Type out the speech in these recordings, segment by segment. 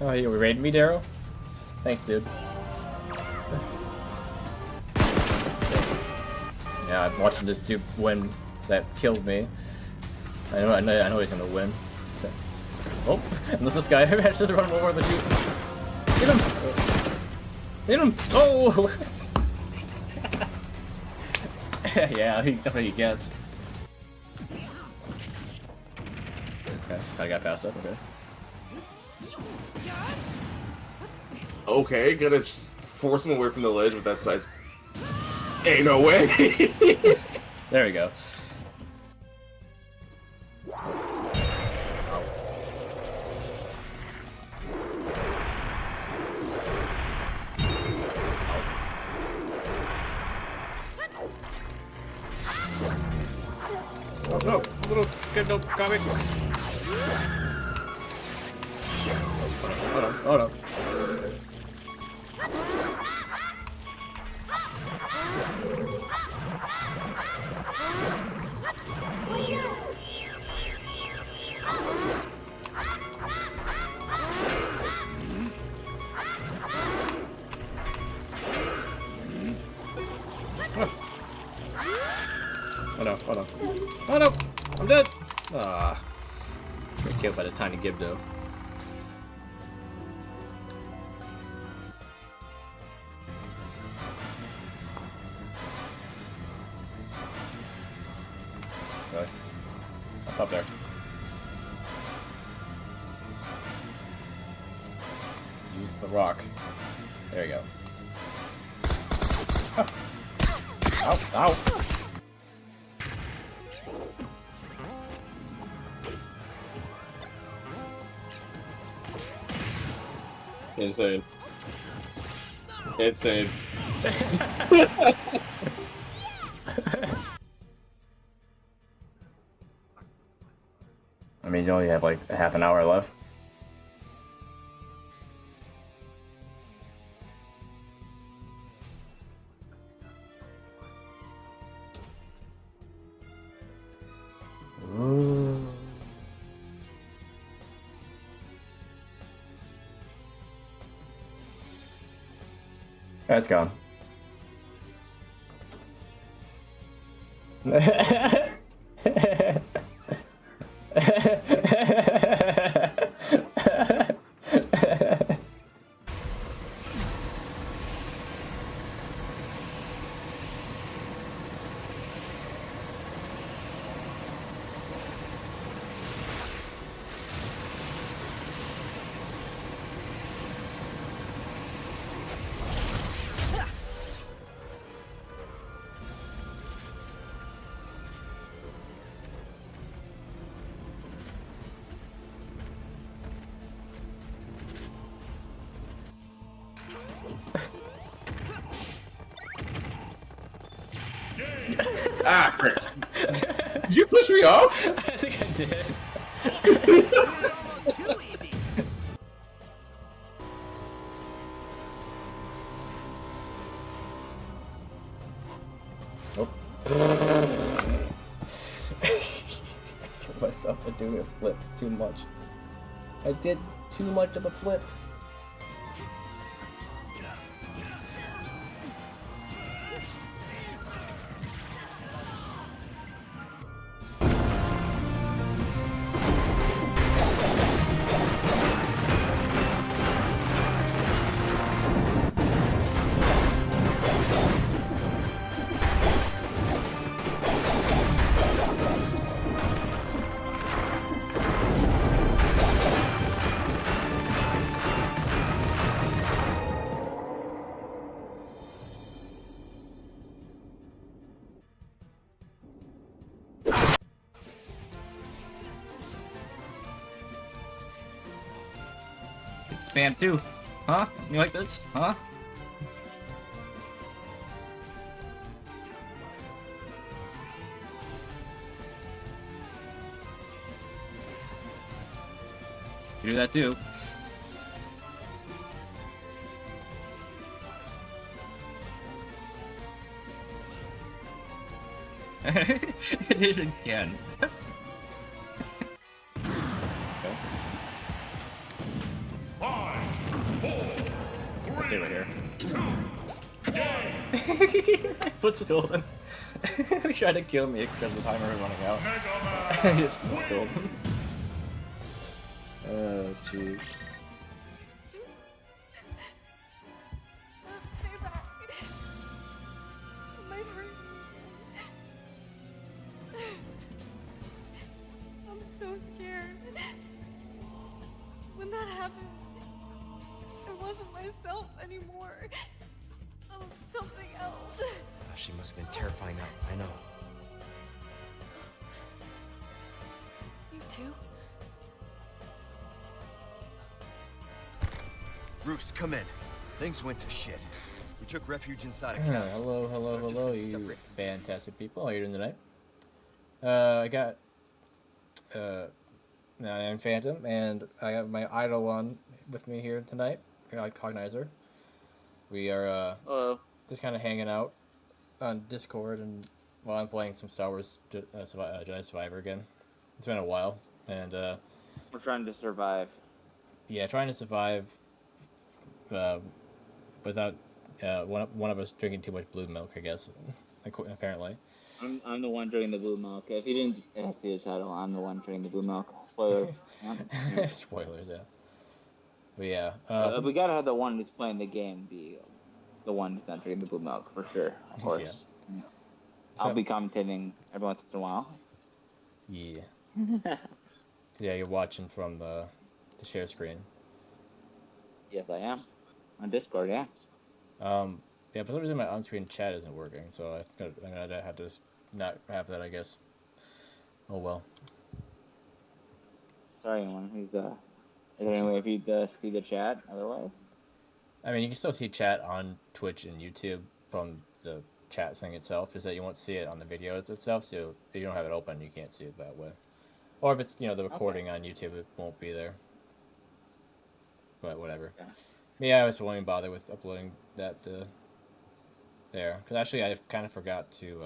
Oh, you raiding me, Daryl? Thanks, dude. Yeah, I'm watching this dude win that killed me. I know he's gonna win. Oh, unless this guy has just run more than you. Get him! Hit him! Oh! Yeah, that's what he gets. Okay, I got past up, okay. Okay, gonna force him away from the ledge with that size. Ain't no way! There we go. Oh no, little kid, no comic. Hold on, hold on. Oh no, oh no. Oh no! I'm dead! Ah. Got killed by the tiny Gibdo. Really? Up there. Use the rock. There you go. Oh. Ow, ow! Insane. Insane. I mean, you only have like a half an hour left. Ooh. That's gone. Ah, frick. Did you push me off? I think I did. Too easy. Oh. I killed myself for doing a flip too much. I did too much of a flip. Spam too. Huh? You like this? Huh? You do that too. It is again. Five, stay right here. Footstooled him. He tried to kill me because the timer was running out. He just footstooled him. Oh, jeez. Stay back. It might hurt me. I'm so scared. When that happened, I wasn't myself anymore. I was something else. She must have been terrifying. I know. You too? Bruce, come in. Things went to shit. We took refuge inside a castle. Hello, you fantastic people. How are you doing tonight? I got I'm Phantom, and I got my idol one with me here tonight. I got Cognizer. We are just kind of hanging out on Discord, and while I'm playing some Star Wars Jedi Survivor again. It's been a while, and we're trying to survive. Yeah, trying to survive without one of us drinking too much blue milk, I guess. Apparently. I'm the one drinking the blue milk. If you didn't see the title, I'm the one drinking the blue milk. Spoilers. Spoilers, yeah. But yeah, we gotta have the one who's playing the game be the one who's not drinking the blue milk for sure. Of course. Yeah. I'll be commentating every once in a while. Yeah. Yeah, you're watching from the share screen. Yes, I am on Discord. Yeah. Yeah, for some reason my on-screen chat isn't working, so I'm gonna have to just not have that, I guess. Oh well. Sorry, anyone who's Is there any way if you see the chat otherwise? I mean, you can still see chat on Twitch and YouTube from the chat thing itself, is that you won't see it on the video itself, so if you don't have it open, you can't see it that way. Or if it's, the recording on YouTube, it won't be there. But whatever. Okay. Yeah, I was won't even bother with uploading that there. Because actually, I kind of forgot to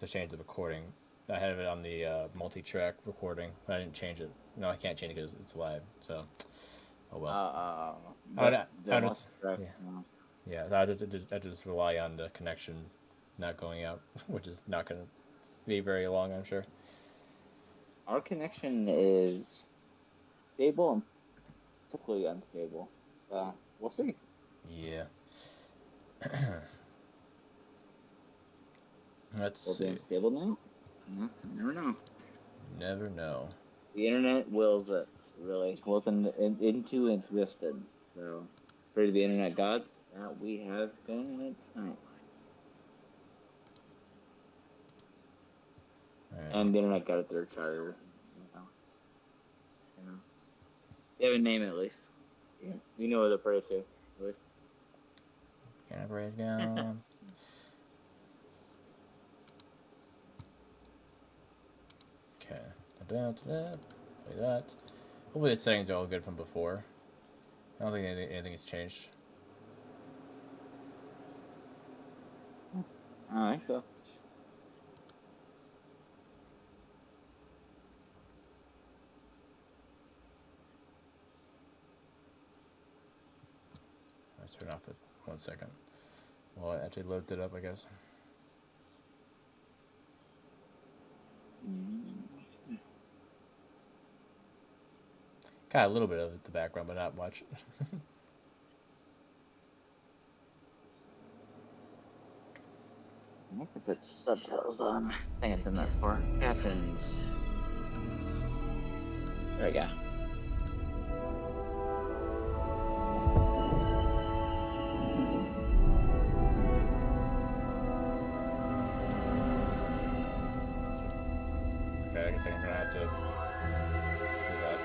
change the recording. I had it on the multi-track recording, but I didn't change it. No, I can't change it because it's live, so... Oh well. I just rely on the connection not going out, which is not going to be very long, I'm sure. Our connection is stable and typically unstable. We'll see. Yeah. Let's see. Unstable now? No, never know. Never know. The internet wills it. Really wills into existence. So, pray to the internet gods that we have been at timeline. Right. And the internet got a third charter. They have a name at least. Yeah. You know what to pray to, at least. Can I praise God? Okay. Play that. Hopefully the settings are all good from before. I don't think anything has changed. I think so. Let's turn off it 1 second. Well, it actually loaded it up, I guess. Got a little bit of the background, but not much. I have to put subtitles on. I think I've done that before. Captions. There we go. Okay, I guess I'm gonna have to do that.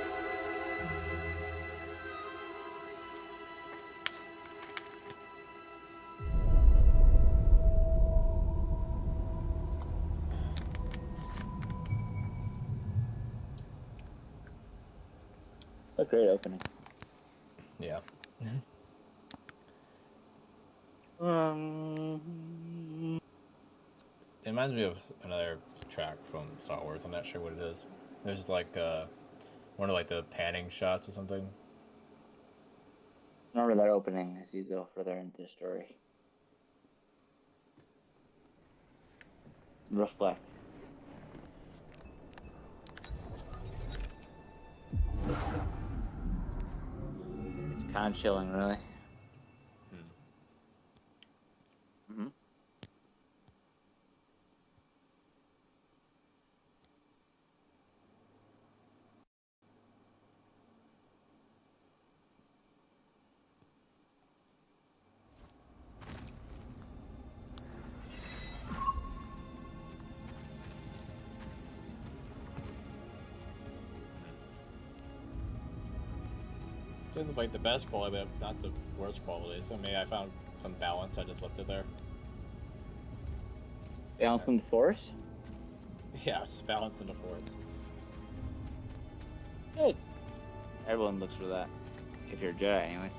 A great opening. Yeah. It reminds me of another track from Star Wars. I'm not sure what it is. There's like one of like the panning shots or something. Remember that opening as you go further into the story. Reflect. It's kind of chilling, really. Mm-hmm. Didn't like the best quality, but not the worst quality. So maybe I found some balance. I just left it there. Balance in the force? Yes, balance in the force. Good. Everyone looks for that. If you're a Jedi, anyways.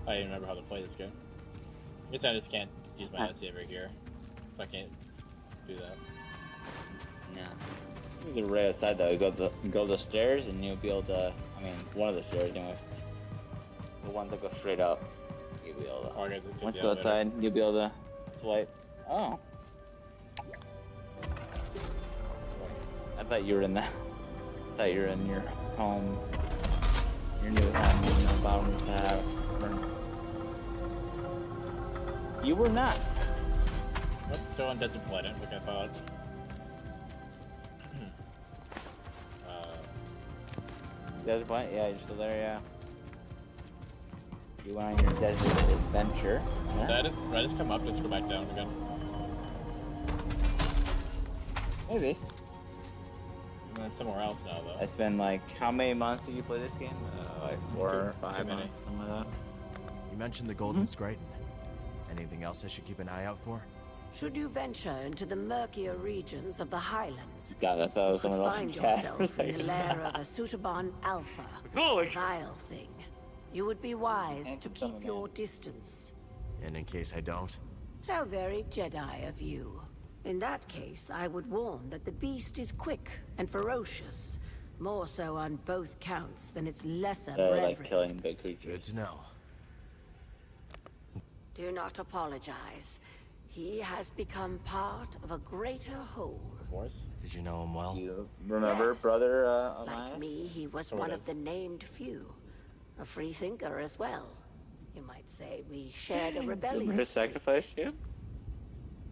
I didn't remember how to play this game. I guess I just can't use my lightsaber here, so I can't do that. No. You can right outside though. You go the stairs and you'll be able to. I mean, one of the stairs anyway. The one that goes straight up. You'll be able to. Oh, okay, Once you go outside, you'll be able to swipe. Oh. I thought you were in that. I thought you were in your home. Your new home in the bottom of the house. You were not. Nope, still on Desert Planet, like I thought. Desert Planet? Yeah, you're still there, yeah. You went on your desert adventure. Yeah? Did I just come up, just go back down again? Maybe. And then somewhere else now, though. It's been like, how many months did you play this game? Like 4 or 5 many. months, something like that. You mentioned the Golden Scraton. Anything else I should keep an eye out for? Should you venture into the murkier regions of the Highlands, God, I thought it was you could someone else in find chat. yourself in the lair of a Sutabon Alpha, vile thing. You would be wise to keep your distance. And in case I don't? How very Jedi of you. In that case, I would warn that the beast is quick and ferocious, more so on both counts than its lesser brethren. Like killing big creatures. Good to know. Do not apologize. He has become part of a greater whole. Force? Did you know him well? You remember, Yes. brother? Like me, he was Sort one of. of the named few. A free thinker as well. You might say we shared a rebellious Remember streak. sacrifice you?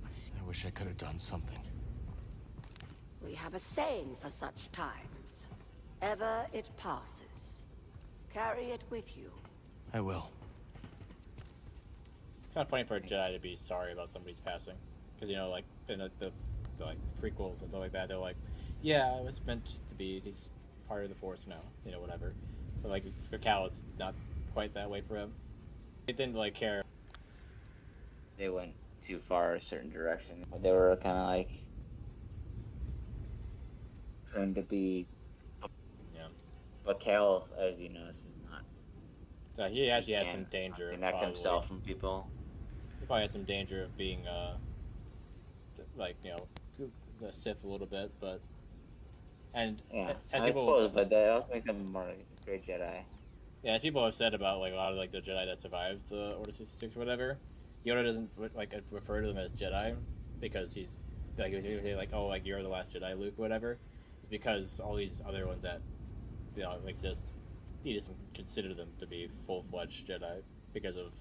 I wish I could have done something. We have a saying for such times. Ever it passes. Carry it with you. I will. It's kind of funny for a Jedi to be sorry about somebody's passing. Because, you know, like, in the like, prequels and stuff like that, they're like, yeah, it was meant to be, he's part of the Force now, you know, whatever. But, like, for Cal, it's not quite that way for him. He didn't, like, care. They went too far a certain direction. They were kind of like trying to be. Yeah. But Cal, as you know, is not. So he actually has He some can't danger of connect probably, himself from people. he probably has some danger of being, like, you know, the Sith a little bit, but. And, Yeah, and I people, suppose, but that also makes him more like a great Jedi. yeah, as people have said about, like, a lot of, like, the Jedi that survived the Order 66 or whatever, Yoda doesn't, like, refer to them as Jedi because he's, like, he would say, like, oh, like, you're the last Jedi, Luke, or whatever. It's because all these other ones that, you know, exist, he doesn't consider them to be full-fledged Jedi because of,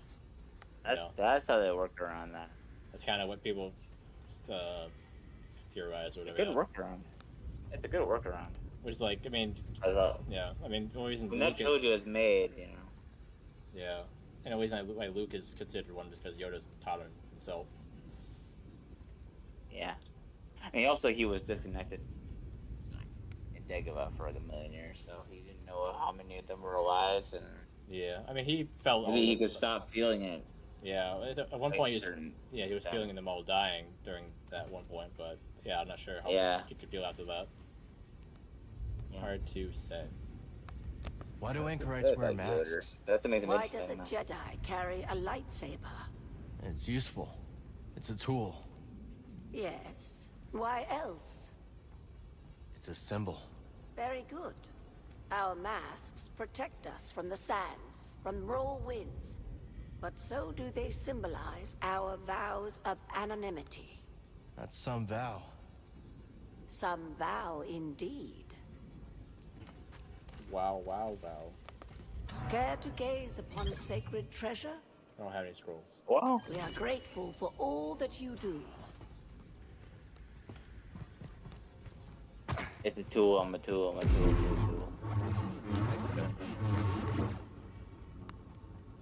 you know, That's how they work around that. that's kind of what people theorize or whatever. Good yeah. workaround. It's a good workaround. Which is like, I mean, As a, yeah, I mean, the only reason when Luke that trilogy is, was made, you know. yeah, and the reason why Luke is considered one is because Yoda's taught him himself. Yeah. And also, he was disconnected in Dagobah for like a million years, so he didn't know how many of them were alive, and Yeah, I mean, he felt maybe he could stop feeling it. Yeah, at one like, point, he was, certain yeah, he was time. feeling them all dying during that one point, but yeah, I'm not sure how Yeah. much he could feel after that. Yeah. Hard to say. Why do anchorites wear masks? That's amazing. Why does a Jedi carry a lightsaber? It's useful. It's a tool. Yes. Why else? It's It's a symbol. Very good. Our masks protect us from the sands, from raw winds. But so do they symbolize our vows of anonymity. That's some vow. Some vow indeed. Wow, wow, wow. Care to gaze upon sacred treasure? I don't have any scrolls. Wow. We are grateful for all that you do. It's a tool, I'm a tool, I'm a tool, tool.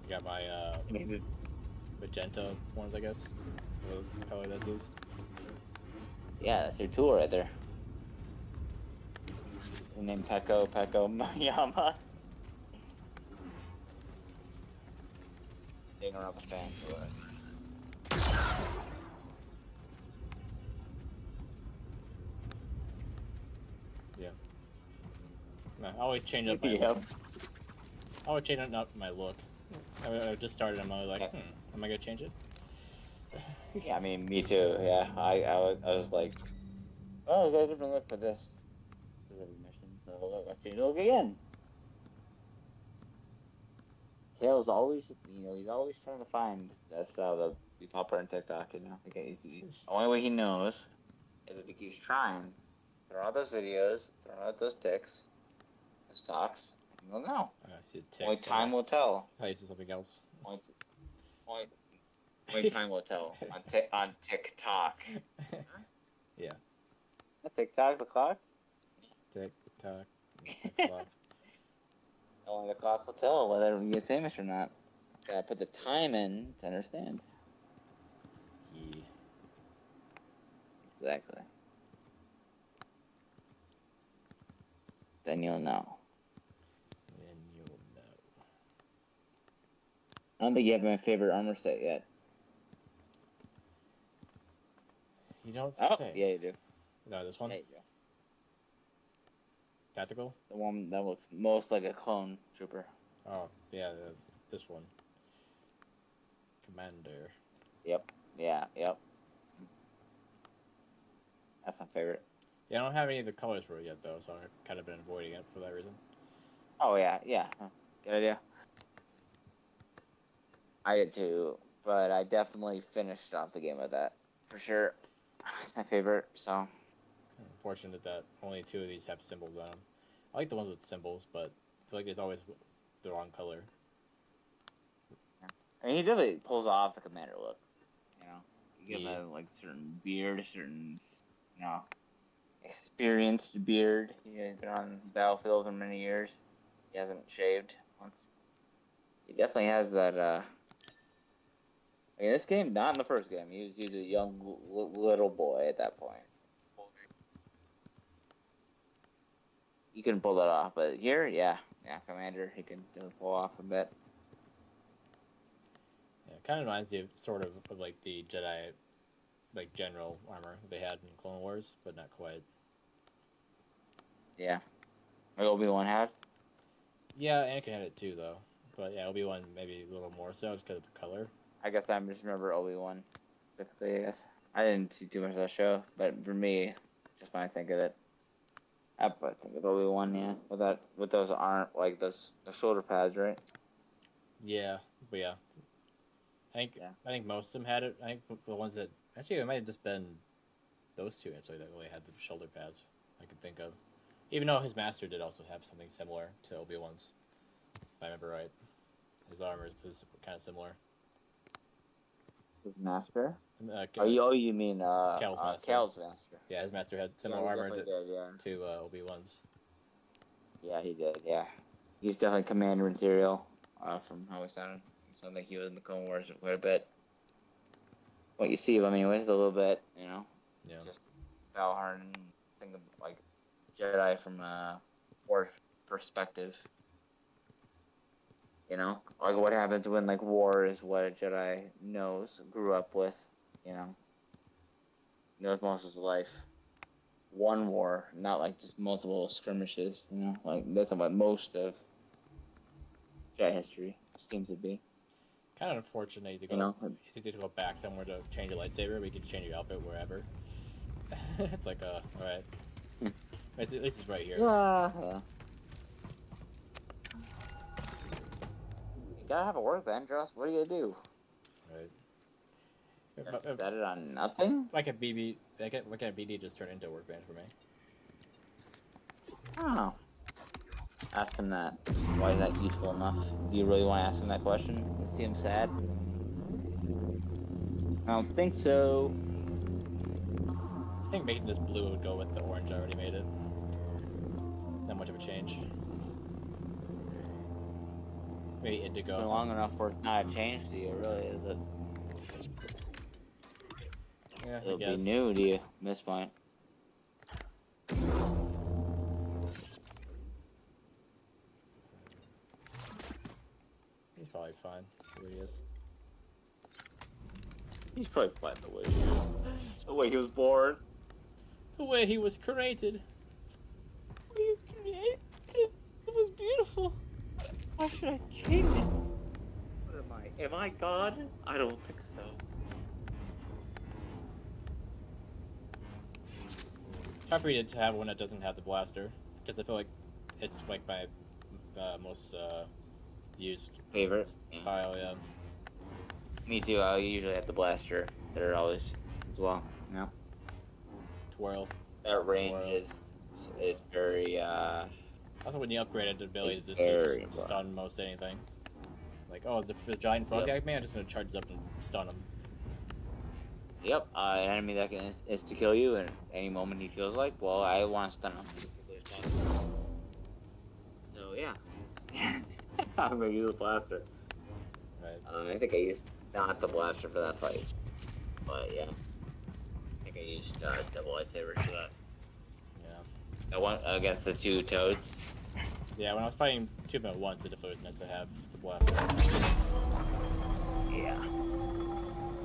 You got my magenta ones, I guess. What color this is. Yeah, that's your tool right there. His name Peko Mayama. Digging around the fan for it. Yeah. I always change up my Yep. look. I always change up my look. I just started, I'm always like, am I gonna change it? Yeah, I mean, me too. Yeah, I was like, oh, I got a different look for this mission, so I changed the look again. Kale's always, he's always trying to find that style to be popular on TikTok. Because the only way he knows is if he keeps trying, throwing out those videos, throwing out those ticks, those talks. And he'll know. I see the Only text. time will tell. I used to something else. Only time will tell on TikTok. Yeah. TikTok, the clock. TikTok. TikTok. Only the clock will tell whether you get famous or not. Gotta put the time in to understand. Yeah. Exactly. Then you'll know. Then you'll know. I don't think you have my favorite armor set yet. You don't Oh, say. yeah, you do. No, this one? Yeah, you do. Tactical? The one that looks most like a clone trooper. Oh, yeah, this one. Commander. Yep. Yeah, yep. That's my favorite. Yeah, I don't have any of the colors for it yet, though, so I've kind of been avoiding it for that reason. Oh, yeah, yeah. Good idea. I did too, but I definitely finished off the game with that. For sure. It's my favorite, so. Unfortunate that only 2 of these have symbols on them. I like the ones with symbols, but I feel like it's always the wrong color. I mean, he definitely pulls off the commander look. You give Yeah. him like certain beard, a certain, experienced beard. He's been on the battlefield for many years. He hasn't shaved once. He definitely has that. I mean, this game, not in the first game. He was a young little boy at that point. He couldn't pull that off, but here, yeah, commander, he can pull off a bit. Yeah, it kind of reminds you sort of like the Jedi, like general armor they had in Clone Wars, but not quite. Yeah, like Obi-Wan had. Yeah, Anakin had it too, though. But yeah, Obi-Wan maybe a little more so just because of the color. I guess I just remember Obi-Wan specifically. I guess I didn't see too much of that show, but for me, just when I think of it, I think of Obi-Wan. Yeah, with those arm the shoulder pads, right? Yeah, but yeah. I think most of them had it. I think the ones that actually it might have just been those 2 actually that really had the shoulder pads I could think of. Even though his master did also have something similar to Obi-Wan's, if I remember right. His armor was kind of similar. His master? You mean Cal's master. Cal's master. Yeah, his master had similar he armor definitely did, to Obi-Wan's. Yeah, he did. Yeah, he's definitely commander material. From how it sounded, it sounded like he was in the Clone Wars quite a bit. What you see of him, anyways, a little bit, Yeah. Just Valharn, think of like Jedi from a war perspective. Like what happens when like war is what a Jedi knows, grew up with, knows most of his life. One war, not like just multiple skirmishes, like that's what most of Jedi history seems to be. Kind of unfortunate to go. You need to go back somewhere to change your lightsaber. We could change your outfit wherever. It's like, alright. At least it's right here. Yeah. You gotta have a workbench, Ross. What are you gonna do? Right. Set it on nothing? Why can't BD just turn into a workbench for me? I don't know. Ask him that. Why is that useful enough? Do you really want to ask him that question? It seems sad. I don't think so. I think making this blue would go with the orange. I already made it. Not much of a change. Maybe indigo. It's been long enough for it not a change to you, really, is it? Yeah, It'll I guess. be new to you at this point. He's probably fine. Where he is. He's probably fine the way he is. The way he was born. The way he was created. The way he was created. It was beautiful. Why should I change it? What am I? Am I God? I don't think so. Hard for me to have one that doesn't have the blaster, because I feel like it's like my most used Favorite? style. Yeah. Me too. I usually have the blaster. They're always as well. Yeah. Twirl. That range Twirl. is very Also, when you upgraded the ability It's to very just stun most anything. Like, oh, is the giant frog guy? Man, I'm just gonna charge it up and stun him. Yep, an enemy that is to kill you at any moment he feels like. Well, I want to stun him. So yeah, I'm gonna use the blaster. Right. I think I used not the blaster for that fight, but yeah, I think I used double lightsaber for that. Yeah. I went against the two toads. Yeah, when I was fighting two of them at once, it was nice to have the blaster. Yeah.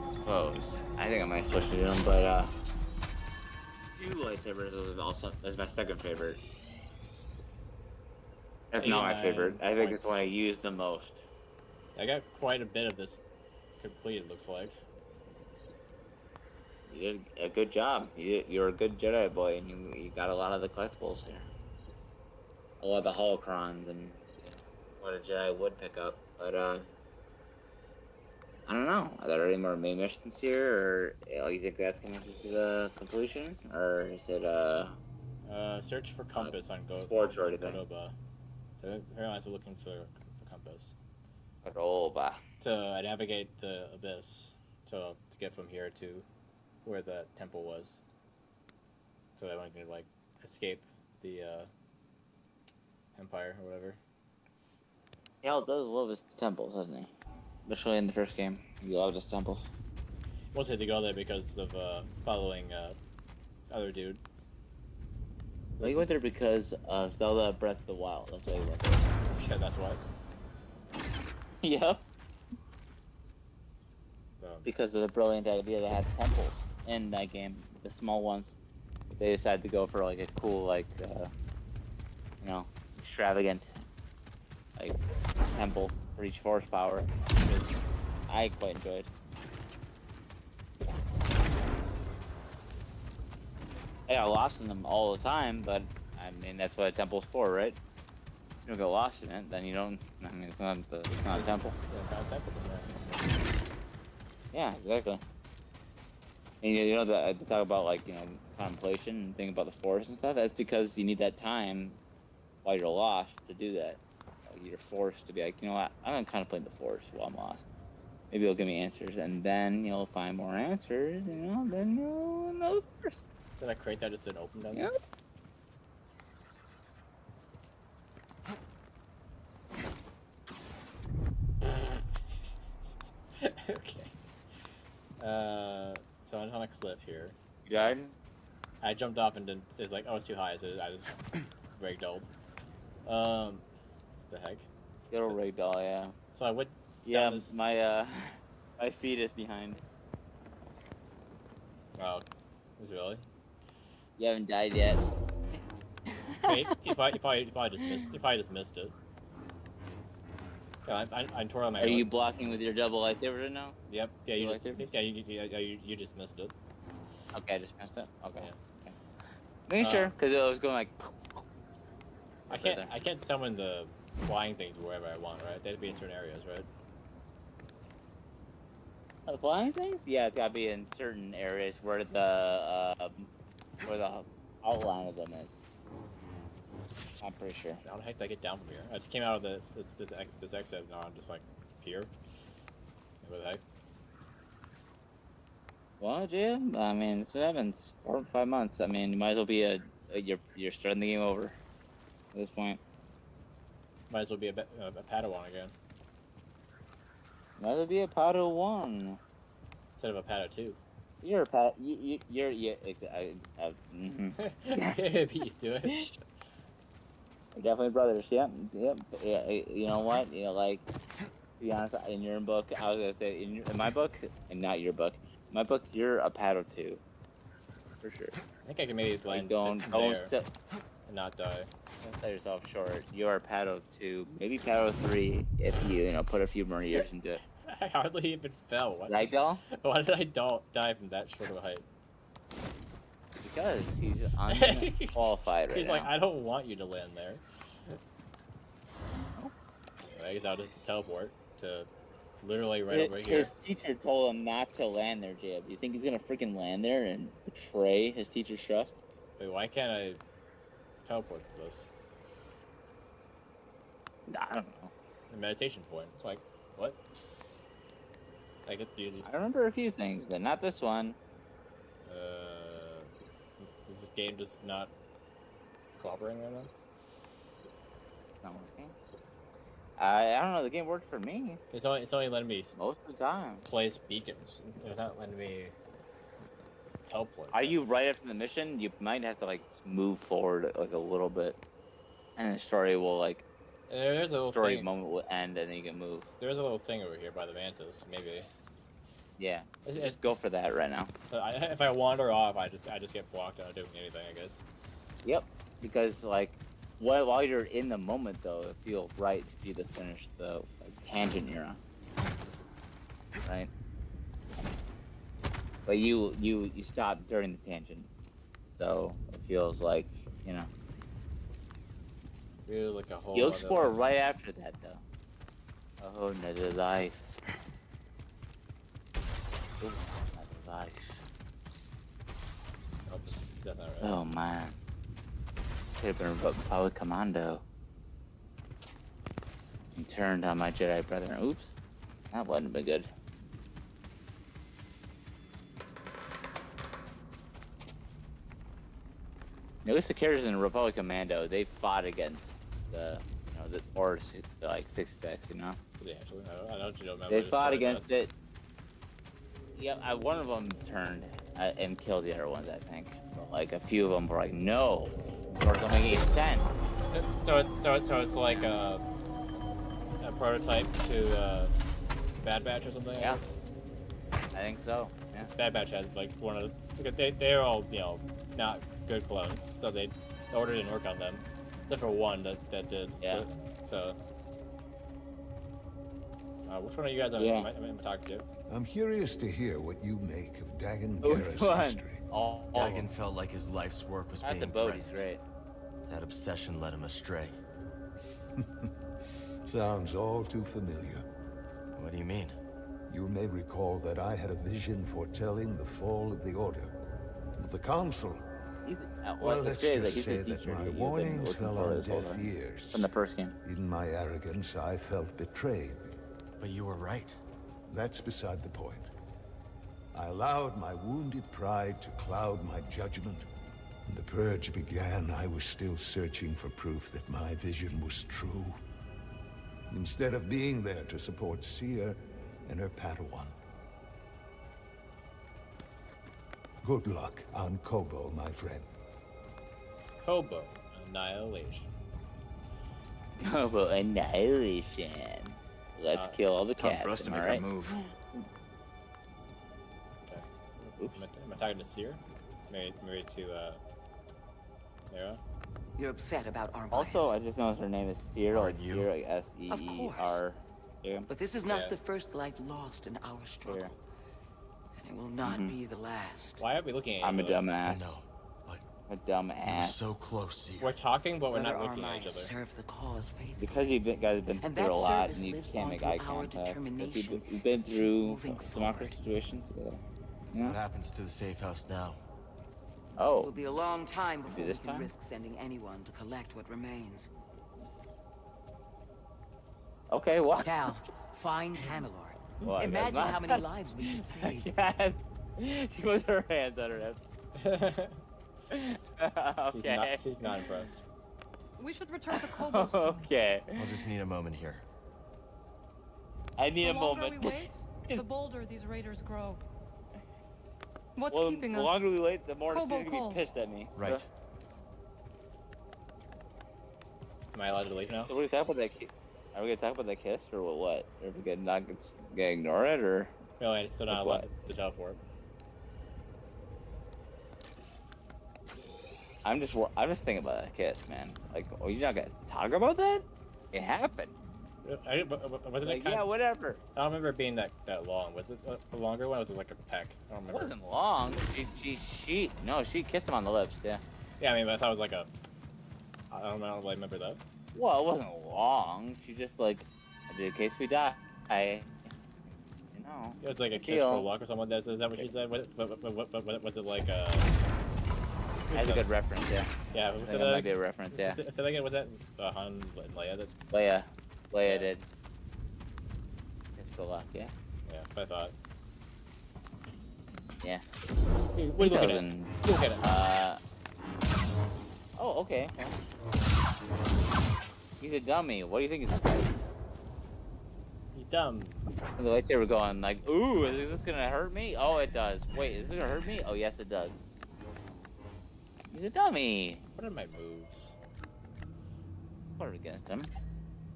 I suppose. I think I might switch to them, but two lightsabers is my second favorite. If not my favorite. I think it's the one I use the most. I got quite a bit of this completed, looks like. You did a good job. You're a good Jedi boy, and you got a lot of the collectibles here. A lot of the holocrons and what a Jedi would pick up, but I don't know. Are there any more main missions here, or you think that's gonna be the completion, or is it Search for compass on sports or anything? Godoba. So apparently I was looking for compass. Godoba. To navigate the abyss, to get from here to where the temple was. So that one can like escape the Empire or whatever. Cal does love his temples, doesn't he? Especially in the first game, he loved his temples. Mostly to go there because of following other dude. Well, he went there because of Zelda Breath of the Wild. That's why he went there. Yeah, that's why. Yep. So, Because of the brilliant idea they had temples in that game, the small ones. They decided to go for like a cool, like, extravagant, like, temple for each force power, which I quite enjoyed. I got lost in them all the time, but I mean that's what a temple's for, right? You don't get lost in it, then you don't. I mean, it's not a temple. yeah, kind of temple in there. Yeah, exactly. And you know that to talk about like contemplation and thinking about the force and stuff. That's because you need that time while you're lost to do that. Like, you're forced to be like, you know what? I'm gonna contemplate the force while I'm lost. Maybe it'll give me answers, and then you'll find more answers. Then you'll know the force. Did I create that just didn't open down Yeah. there? Okay. So I'm on a cliff here. You died? I jumped off and didn't. It's like, oh, it's too high, so I just ragdolled. What the heck? Good old ragdoll, yeah. So I went. Yeah, down this... my feet is behind. Oh, is it really? You haven't died yet. Wait, you probably just missed it. Yeah, I'm twirling my. Are you blocking with your double lightsaber right now? Yep. Yeah, you Double just, lightsaber? you just missed it. Okay, I just missed it. Okay. Yeah. Make sure, because it was going like. I can't summon the flying things wherever I want, right? They have to be in certain areas, right? The flying things? Yeah, it's gotta be in certain areas where the outline of them is. I'm pretty sure. How the heck did I get down from here? I just came out of this exit, now I'm just like here. What the heck? Well, Jim, I mean, it's been 4 or 5 months. I mean, you might as well be you're starting the game over at this point. Might as well be a Padawan again Might as well be a Padawan. instead of a Padawan 2. You're a Pad. You're mhm. Beat you to it. We're definitely brothers. Yep. Yeah. You know what? You know, like, to be honest, in your book, I was gonna say in my book, and not your book. My book, you're a Pado 2, for sure. I think I can maybe land don't there and not die. Don't sell yourself short. You're a Pado 2, maybe Pado 3 if you put a few more years into it. I hardly even fell. Ragdoll? Why did I die from that short of a height? Because he's unqualified right He's now. like, I don't want you to land there. I guess I'll just teleport to literally right over here. His teacher told him not to land there, Jab. Do you think he's gonna freaking land there and betray his teacher's trust? Wait, why can't I teleport to this? I don't know. The meditation point. It's like, what? I get beauty. I remember a few things, but not this one. Is this game just not cooperating right now? Not working. I don't know. The game worked for me It's only letting me most of the time. place beacons. It's not letting me teleport. Are you right after the mission? You might have to like move forward like a little bit, and the story will like There's a little story thing. moment will end, and then you can move. There's a little thing over here by the mantis. Maybe. Yeah, It's- just go for that right now. So if I wander off, I just get blocked out of doing anything, I guess. Yep, because like while you're in the moment though, it feels right for you to finish the tangent you're on, right? But you stop during the tangent, so it feels like Feels like a whole. you'll other explore life. right after that though. Oh, another life. Oh, another life. Oh, that's not right. Oh man. Could have been a Republic Commando. And turned on my Jedi brethren. Oops. That wouldn't be good. Notice the characters in Republic Commando, they fought against the like 6-6, Did they actually? I don't remember. They the fought story, against but- it. Yeah, one of them turned and killed the other ones, I think. But like a few of them were like, no, or don't make any sense. So it's like a prototype to Bad Batch or something. I Yeah. guess? I think so. Yeah. Bad Batch has like one of the. They're all not good clones, so the order didn't work on them, except for one that did. Yeah. So which one of you guys am I talking to? I'm curious to hear what you make of Dagon Which Garrus' one? history. All of Dagon them. felt like his life's work was Not being the boat, he's threatened. great. That obsession led him astray. Sounds all too familiar. What do you mean? You may recall that I had a vision foretelling the fall of the Order. The Council. Well, let's just say that my warnings fell on deaf ears. From the first game. In my arrogance, I felt betrayed. But you were right. That's beside the point. I allowed my wounded pride to cloud my judgment. When the purge began, I was still searching for proof that my vision was true. Instead of being there to support Seer and her Padawan. Good luck on Kobo, my friend. Kobo Annihilation. Kobo Annihilation. Let's kill all the Time cats. for us to am I make right? our move. Okay. Oops. Am I talking to Seer? Married to Mara? You're upset about our Also, I bias. just noticed her name is Seer, or Aren't you? Seer, like S-E-E-R. But this is not Yeah. the first life lost in our struggle. Seer. And it will not be the last. Why are we looking at I'm a each other? I dumbass. know, but A dumb We were ass. so close, Seeger. We're talking, but we're Brother not looking at Armai each other. served the cause faithfully. Because you guys have been And through that a lot, service and you lives can't on make through eye our contact. determination We've been to keep through moving some awkward forward. situations together. What Yeah. happens to the safe house now? It will Oh. be a long time before we this can time? risk sending anyone to collect what remains. Okay. What? Cal, find Hannelore. Well, I guess Imagine not. how many lives we could save. Yes. She puts her hands on her hip. Okay. She's not impressed. We should return to Kobo soon. Okay. I'll just need a moment here. I need The a longer moment. we wait, the bolder these raiders grow. What's Well, keeping the us? longer we wait, the more she's Kobo gonna be calls. pissed at me. Right. Am I allowed to leave now? So what are we talking about that kiss? Are we gonna talk about that kiss or what? Are we gonna ignore it or? No, I'm still not What? allowed to teleport. I'm just thinking about that kiss, man. Like, oh, you're not gonna talk about that? It happened. Was it Like, kind yeah, of, whatever. I don't remember it being that long. Was it a longer one? Or was it like a peck? I don't It remember. wasn't long. She kissed him on the lips. Yeah. Yeah, I mean, but I thought it was like a. I don't know. I remember that. Well, it wasn't long. She just like, in case we die, you know. It was like a kiss Deal. for luck or something. Is that what she said? Was it like a? That's a good reference. Yeah. Yeah. I Was think it that might be a reference. Yeah. So again, was that Han and Leia? That, Leia Yeah. did. Kiss for luck. Yeah. yeah, I thought. Yeah. What are you looking at? 2000 You look at it. Oh, okay. He's a dummy. What do you think is You dumb. the lightsaber going like, ooh, is this gonna hurt me? Oh, it does. Wait, is this gonna hurt me? Oh, yes, it does. He's a dummy. What are my moves? Put it against him.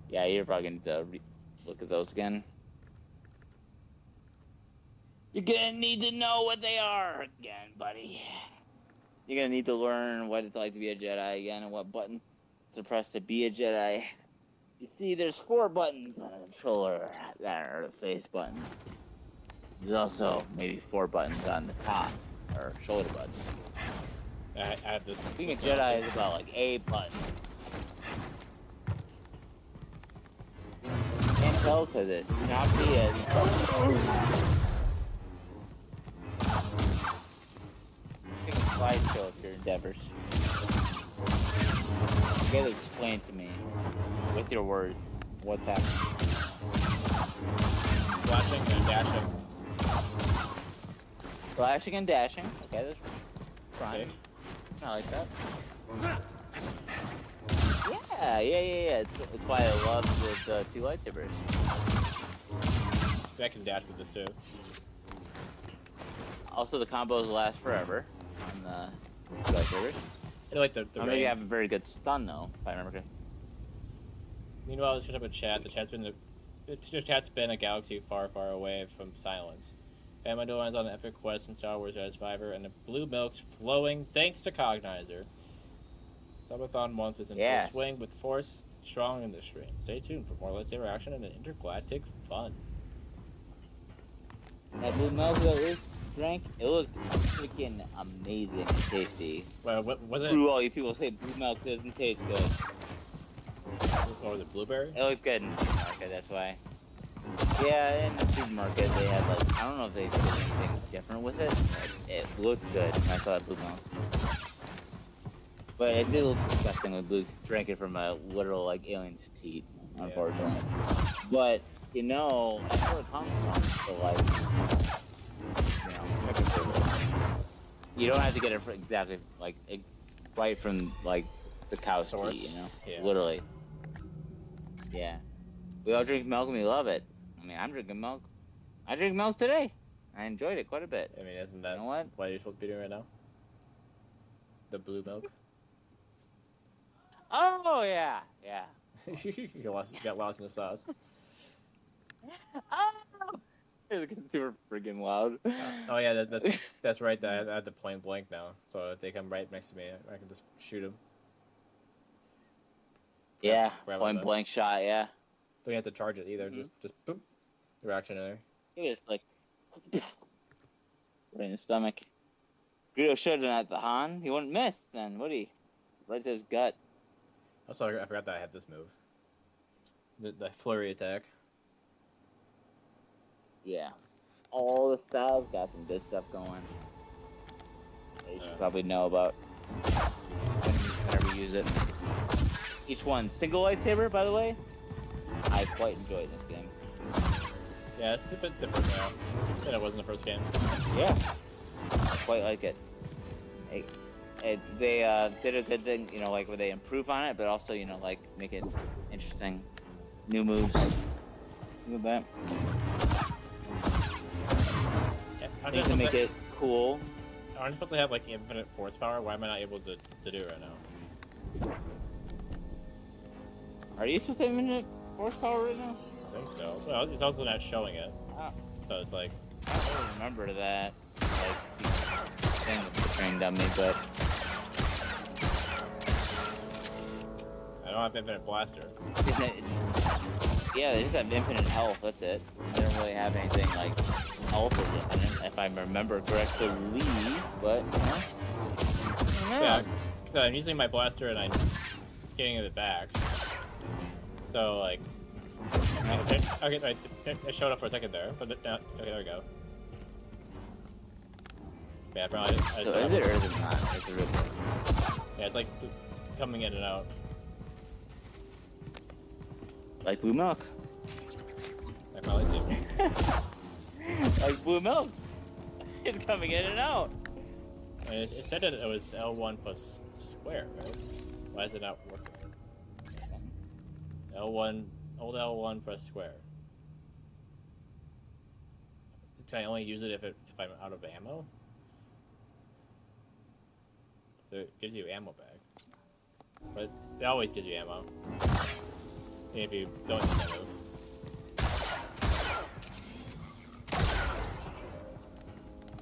Yeah, you're probably gonna need to look at those again. You're gonna need to know what they are again, buddy. You're gonna need to learn what it's like to be a Jedi again and what buttons to press to be a Jedi. You see, there's 4 buttons on a controller that are the face buttons. There's also maybe 4 buttons on the top, or shoulder buttons. I have this. Being a Jedi is about like 8 buttons. Can't tell to this. Not be a slideshow of your endeavors. You gotta explain to me with your words what's happening. Flashing and dashing. Flashing and dashing. Okay, that's fine. Okay. I like that. Yeah. It's why I love the 2 lightsabers. I can dash with this too. Also, the combos last forever on the lightsabers. I like the I don't think you have a very good stun though, if I remember correctly. Meanwhile, let's catch up with chat. The chat's been a galaxy far, far away from silence. Amandor is on an epic quest in Star Wars Jedi Survivor, and the blue milk's flowing thanks to Cognizer. Subathon month is in full swing with Force strong in the stream. Stay tuned for more lightsaber action and intergalactic fun. That blue milk that we drank, it looked freaking amazing and tasty. Well, what was it? Screw all you people say blue milk doesn't taste good. Or was it blueberry? It looked good in the supermarket, that's why. Yeah, in the supermarket they had like, I don't know if they did anything different with it, but it looked good when I saw that blue milk. But it did look disgusting when Luke drank it from a literal like alien's teat, unfortunately. But you know, that's where it comes from. So like, you don't have to get it exactly like right from like the cow's source. teat, you know, Yeah. literally. Yeah, we all drink milk and we love it. I mean, I'm drinking milk. I drink milk today. I enjoyed it quite a bit. I mean, isn't that You know what? you're supposed to be doing right now? The blue milk. Oh yeah. You got lost in the sauce. Oh! It's super freaking loud. Oh yeah, that's right. I have the point blank now, so if they come right next to me, I can just shoot them. Yeah, Forever point though. blank shot. Yeah. Don't have to charge it either. Just boop, reaction in there. It is like right in the stomach. Greedo should have done that to Han. He wouldn't miss then, would he? Right to his gut. Also, I forgot that I had this move. The flurry attack. Yeah. All the styles got some good stuff going. That you should probably know about whenever you use it. Each one single lightsaber, by the way. I quite enjoy this game. Yeah, it's a bit different now than it was in the first game. Yeah. I quite like it. They did a good thing, you know, like where they improve on it, but also, you know, like make it interesting. New moves. Look at that. Yeah, They can make it cool. Aren't you supposed to have like infinite force power? Why am I not able to do it right now? Are you supposed to have infinite force power right now? I think so. Well, it's also not showing it. Oh. So it's like... I don't remember that. Like, thing with the train dummy, but... I don't have infinite blaster. Yeah, they just have infinite health, that's it. They don't really have anything like health or infinite, if I remember correctly, but, you know. Yeah, because I'm using my blaster and I'm getting it back. So, like... Okay, I showed up for a second there, but okay, there we go. Yeah, probably. So is it or is it not? It's a real thing. Yeah, it's like coming in and out. Like blue milk. I probably see it. Like blue milk. It's coming in and out. I mean, it said that it was L1 plus square, right? Why is it not working? L1, old L1 press square. Can I only use it if I'm out of ammo? It gives you ammo back, but it always gives you ammo. And if you don't use that move.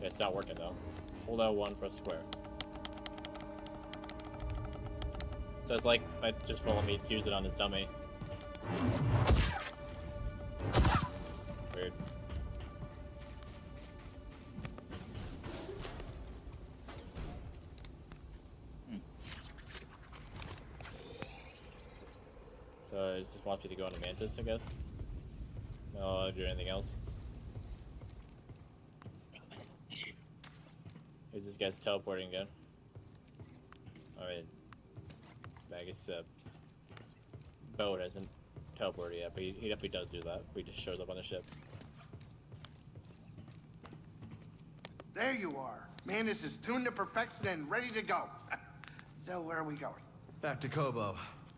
Yeah, it's not working though. Hold L1 press square. So it's like I just follow me use it on this dummy. Weird. So I just want you to go into Mantis, I guess. No, I'll do anything else. Is this guy's teleporting again? I mean, I guess Bo hasn't teleported yet, but he definitely does do that. He just shows up on the ship. There you are. Mantis is tuned to perfection and ready to go. So where are we going? Back to Kobo.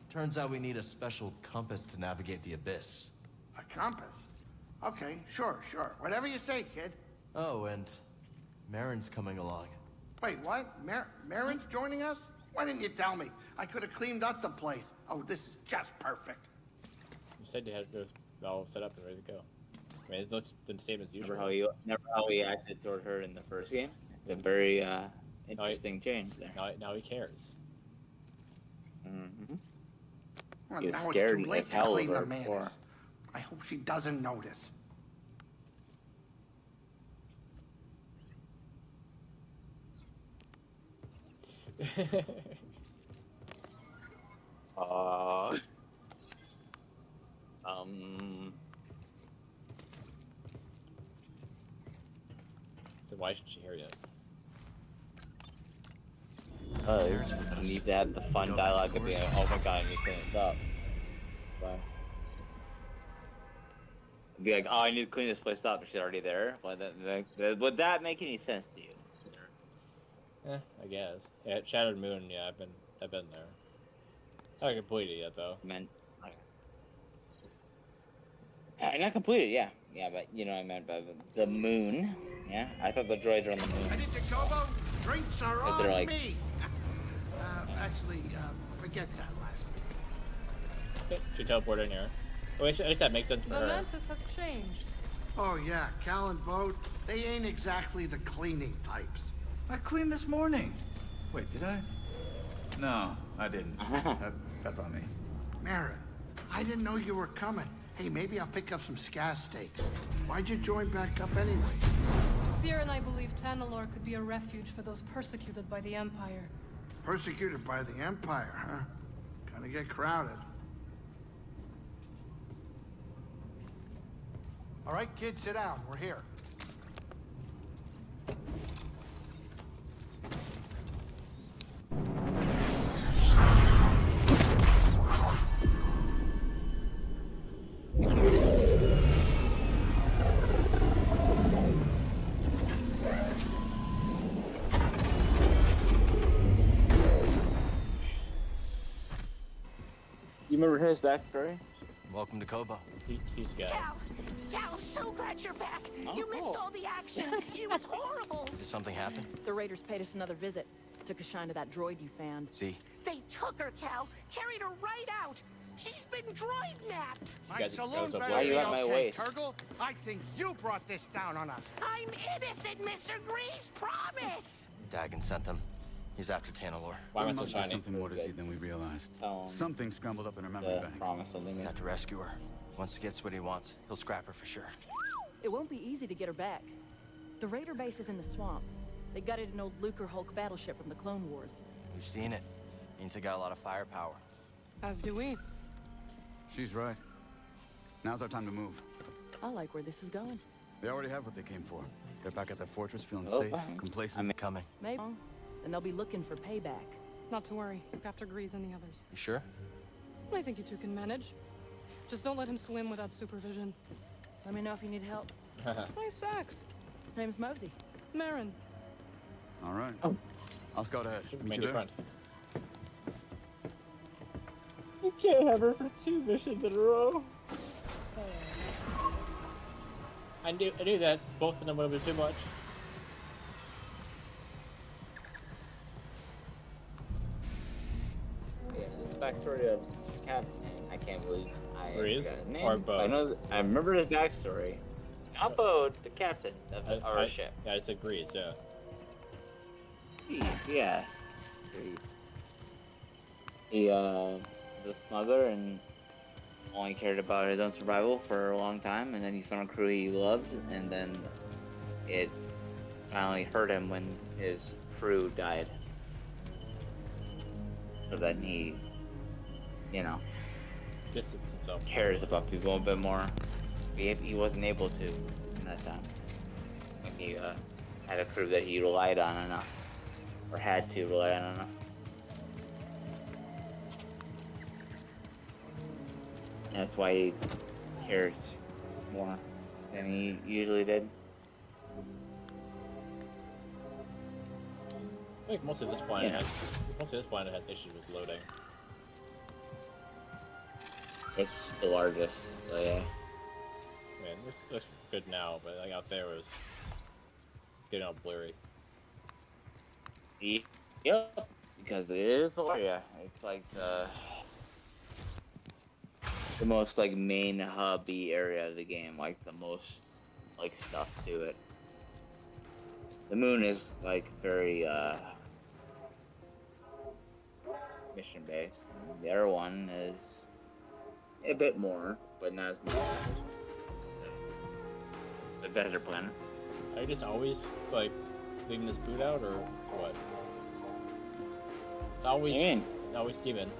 Turns out we need a special compass to navigate the abyss. A compass? Okay, sure. Whatever you say, kid. Oh, and Marin's coming along. Wait, what? Marin's joining us? Why didn't you tell me? I could have cleaned up the place. Oh, this is just perfect. You said you had it was all set up and ready to go. I mean, it looks the same as usual. Never how he acted toward her in the first game. It's a very interesting change there. Now he cares. Mm-hmm. Well, He was now scared it's too late as to hell clean of her the Mantis. before. I hope she doesn't notice. Then why should she hear you? You need to have the fun dialogue of being like, oh my god, I need to clean this up. But be like, oh, I need to clean this place up, and she's already there. Would that make any sense to you? I guess. Yeah, Shattered Moon. Yeah, I've been there. I haven't completed it yet though. Not completed, yeah, but you know what I meant by the moon. Yeah, I thought the droids were on the moon. Headed to Kobo, drinks are But on they're like- me. Actually, forget that last bit. Okay, she teleported in here. Well, at least that makes sense for The her. Mantis has changed. Oh yeah, Cal and Bo, they ain't exactly the cleaning types. I cleaned this morning. Wait, did I? No, I didn't. That's on me. Marin, I didn't know you were coming. Hey, maybe I'll pick up some scar steaks. Why'd you join back up anyway? Seer and I believe Tanalor could be a refuge for those persecuted by the Empire. Persecuted by the Empire, huh? Gonna get crowded. All right, kids, sit down. We're here. You remember his backstory? Welcome to Kobo. He's got. Cal, so glad you're back. You missed all the action. It was horrible. Did something happen? The Raiders paid us another visit. Took a shine to that droid you found. See? They took her, Cal. Carried her right out. She's been droid napped. My saloon better Why be you at my okay, waist? Turgle. I think you brought this down on us. I'm innocent, Mr. Grease. Promise. Dagon sent them. He's after Tanalor. Why am I There so must be shiny? something more to see than we realized. Something scrambled up in her memory bank. Promise something. We have to rescue her. Once he gets what he wants, he'll scrap her for sure. It won't be easy to get her back. The Raider base is in the swamp. They gutted an old Lucre Hulk battleship from the Clone Wars. We've seen it. Means they got a lot of firepower. As do we. She's right. Now's our time to move. I like where this is going. They already have what they came for. They're back at their fortress feeling Oh, safe, thanks. complacent. I'm coming. Maybe. And they'll be looking for payback. Not to worry. Look after Grease and the others. You sure? I think you two can manage. Just don't let him swim without supervision. Let me know if you need help. Nice sex. Name's Mosey. Marin. All right. I'll scout ahead. Meet Make you a there. friend. You can't have her for 2 missions in a row. I knew that both of them would have been too much. Yeah, the backstory of this captain, I can't believe I Grease forgot his name. or But Bo? I remember his backstory. Not Bo, the captain of our ship. Yeah, I said Grease, yeah. Yes. He was a smuggler and only cared about his own survival for a long time, and then he found a crew he loved, and then it finally hurt him when his crew died. So then he, Distance himself. cares about people a bit more. He wasn't able to in that time. When he had a crew that he relied on enough. Or had to rely on enough. And that's why he cares more than he usually did. I think most of this planet has issues with loading. It's the largest, so yeah. Man, this looks good now, but like out there was getting all blurry. Yep, because it is the area. It's like the most like main hubby area of the game, like the most like stuff to it. The moon is like very mission based. The other one is a bit more, but not as much. A better planet. Are you just always like leaving this food out, or what? It's always Steven.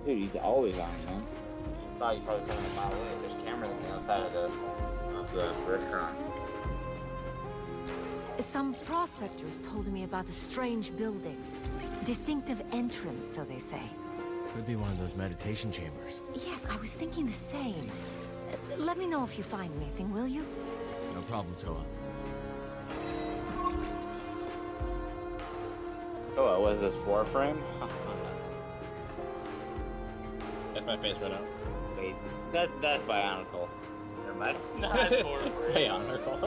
Dude, he's always on, man. He saw you probably coming a mile away. There's cameras on the outside of the restaurant. Some prospectors told me about a strange building. Distinctive entrance, so they say. Could be one of those meditation chambers. Yes, I was thinking the same. Let me know if you find anything, will you? No problem, Toa. Oh, was this Warframe? That's my face right now. Wait, that's Bionicle. Never mind. Not Warframe. Bionicle.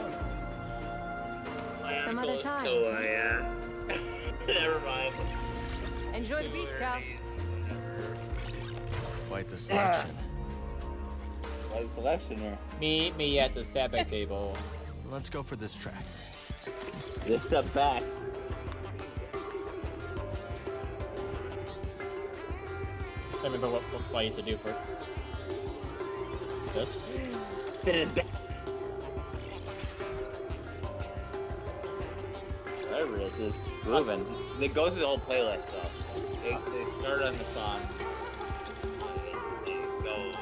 Some other time. So, yeah. Never mind. Enjoy the beats, Cal. Quite the selection. Quite the selection here. Meet me at the sabbath table. Let's go for this track. Just step back. remember what I used to do for this. Whatever it is, grooving. They go through the whole playlist though. They start on the song. They go.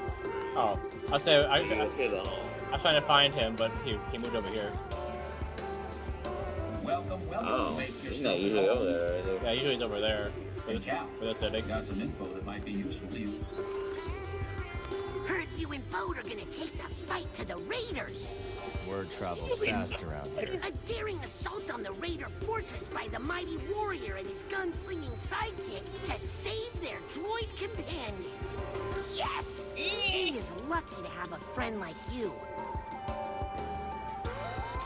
Oh, I'll say I They go through the whole. I was trying to find him, but he moved over here. Welcome. Oh, Make he's not usually over there, are they? Yeah, usually he's over there for this ending. Got some info that might be useful to you. Heard you and Bode are gonna take the fight to the Raiders. Word travels fast around here. A daring assault on the Raider fortress by the mighty warrior and his gunslinging sidekick to save their droid companion. Yes! Z is lucky to have a friend like you.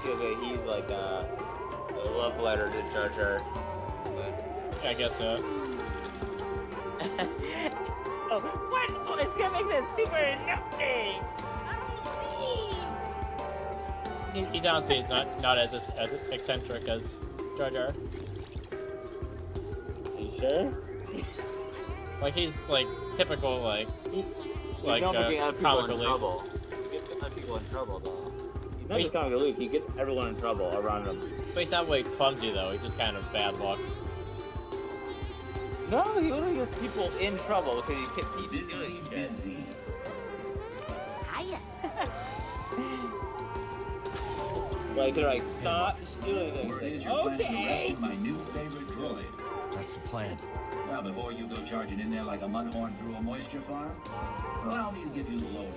Okay, he's like a love letter to Jar Jar. Yeah, I guess so. Oh, what? Oh, it's gonna make this super nothing. He's honestly not as eccentric as Jar Jar. You sure? Like he's like typical like He's not getting other people comic in relief. trouble. He gets other people in trouble though. He's not just comic relief. He gets everyone in trouble around him. But he's not like clumsy though. He's just kind of bad luck. No, he only gets people in trouble because he keeps doing shit. Hiya. Like they're like, stop doing things. Word is you're planning to rescue my new favorite droid. That's the plan. Well, before you go charging in there like a mudhorn through a moisture farm, allow me to give you the lowdown.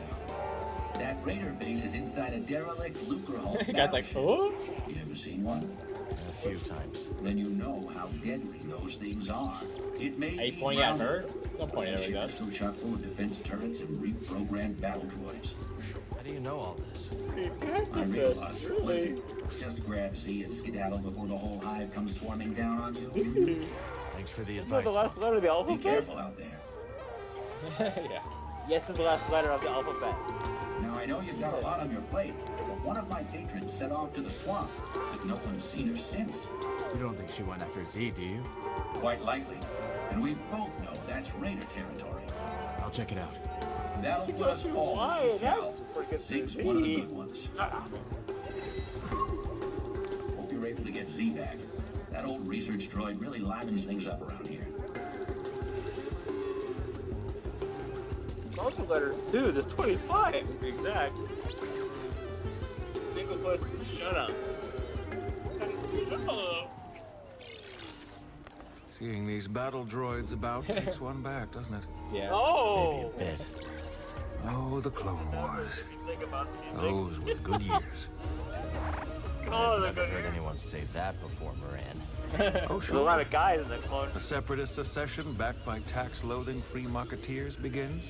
That Raider base is inside a derelict Lucrehulk The guy's like, oh? You ever seen one? A few times. Then you know how deadly those things are. It may Are you be pointing at her? grounded. Don't point at her, Ship guys. is still chock full of defense turrets and reprogrammed battle droids. How do you know all this? I realize. Listen, just grab Z and skedaddle before the whole hive comes swarming down on you. Thanks for the Isn't advice. that the last letter of the Be alphabet? careful out there. Yeah. Yes, it's the last letter of the alphabet. Now, I know you've got a lot on your plate, but one of my patrons set off to the swamp, but no one's seen her since. You don't think she went after Z, do you? Quite likely. And we both know that's Raider territory. I'll check it out. That'll put us all Why? in these pals. That's freaking Z's Z. one of the good ones. Hope you're able to get Z back. That old research droid really livens things up around here. Also letters too, the 25 to be exact. Shut up. Seeing these battle droids about takes one back, doesn't it? Yeah. Oh! Maybe a bit. Oh, the Clone Wars. Those were good years. God, I've never heard anyone say that before, Moran. Oh, There's a lot of guys in the clone. A separatist secession backed by tax-loathing free marketeers begins.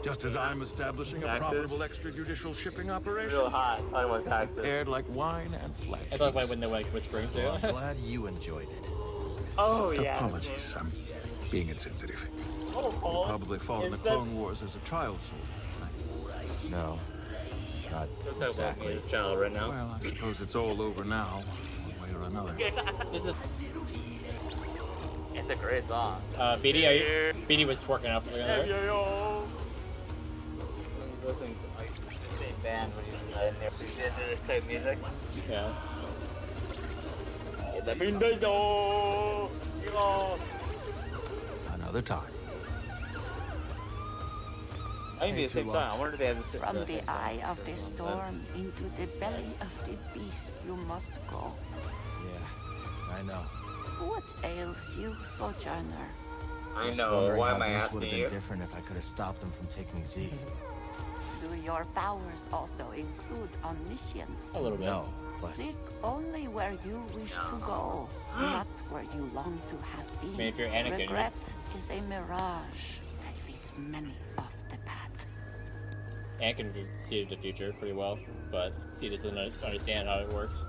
Just as I'm establishing a Taxes? profitable extrajudicial shipping operation. Real hot. Talking about taxes. Aired like wine and flat. I thought when they were like whispering too. Well, I'm glad you enjoyed it. Oh, yeah. Apologies, I'm being insensitive. Oh, Paul. Probably fought in the Clone Wars as a child soldier. No. Not Don't talk about me exactly. as a child right now. Well, I suppose it's all over now, one way or another. This is It's a great song. BD. BD was twerking up there. He's listening to like the same band when he's in there. He's into this type of music. Yeah. Another time. I think it's the same song. I wonder if they have the From the eye of the storm into the belly of the beast you must go. Yeah, I know. What ails you, Sojourner? I Just know. wondering Why how am I things asking would have you? been different if I could have stopped them from taking Z. Do your powers also include omniscience? A little bit. No, but Seek only where you wish to go, not where you long to have been. I mean, if you're Anakin, Regret is a mirage that leads many off the path. Anakin can see the future pretty well, but he doesn't understand how it works.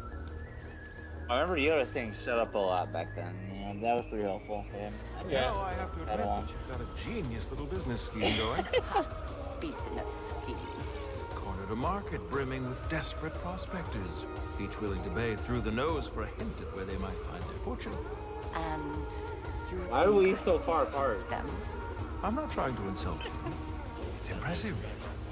I remember Yoda saying "shut up" a lot back then. Yeah, that was pretty helpful for him. Yeah. Now I have to I admit don't want. that you've got a genius little business scheme going. Business scheme. Corner to market brimming with desperate prospectors, each willing to bathe through the nose for a hint at where they might find their fortune. And you Why are we so far apart? them. I'm not trying to insult you. It's impressive.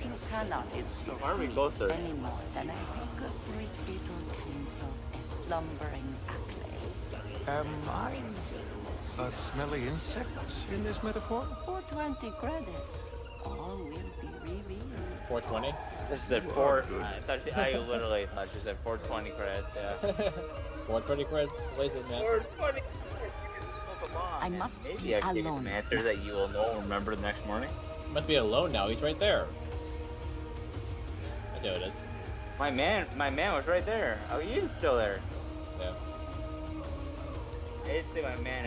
You cannot insult Why are we me both there? any more than a Hickory Beetle can insult a slumbering Ackley. Am I a smelly insect in this metaphor? For 20 credits, all will be revealed. 420? This is at 4. I literally thought she said 420 credits, yeah. 420 credits, blaze it, man. 420. I must Maybe be I can get alone. some answers that you will know and remember the next morning. He must be alone now, he's right there. I know it is. My man was right there. Oh, he's still there. Yeah. I didn't say my man